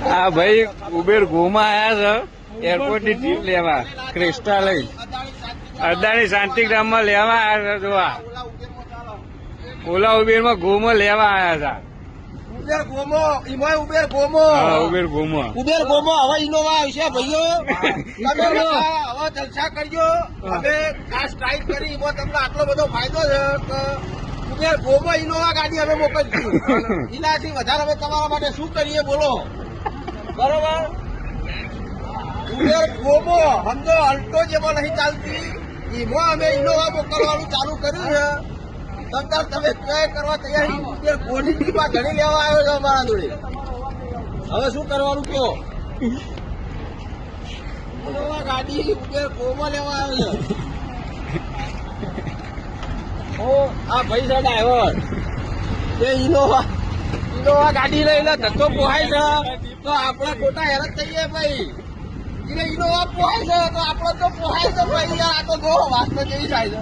હા ભાઈ ઉબેર ગોમાં આયા છે એરપોર્ટ ની ટ્રીપ લેવા ક્રિસ્ટા લઈ અદાણી શાંતિગ્રામમાં લેવા આવ્યા છે. જોવા ઓલા ઉબેર માં ગોમો લેવા આવ્યા ઉબેર ગોમો ઈમાં ઉબેર ગોમો ઉબેર ગોમો હવે ઇનોવા આવશે ભાઈઓ. તમે હવે જલસા કરજો. હવે ખાસ સ્ટ્રાઇક કરી એમાં તમને આટલો બધો ફાયદો છે કે ઉબેર ગોમો ઇનોવા ગાડી અમે મોકલશું. એનાથી વધારે અમે તમારા માટે શું કરીએ બોલો. બરોબર ઉબેર ગોમો સમજો અલ્ટો જેમાં નહીં ચાલતી એમાં અમે ઇનોવા મોકલવાનું ચાલુ કર્યું છે. તમતાર તમે ક્યાંય કરવા તૈયાર ઉબેર ગોની ટીપા ઘણી લેવા આવ્યો છે અમારા જોડે. હવે શું કરવાનું કયો. ઇનોવા ગાડી ઉબેર ગોમો લેવા આવ્યો છે. આ ભાઈ છે ડ્રાઈવર એ ઇનોવા ગાડી લઈને ધક્કો પોહાય છે તો આપણા ખોટા હેરત થઈએ ભાઈ. ઇનોવા પોહાય છે તો આપણો તો પોહાય છે ભાઈ. યાર આ તો જો વાસ્તવ જેવી થાય છે.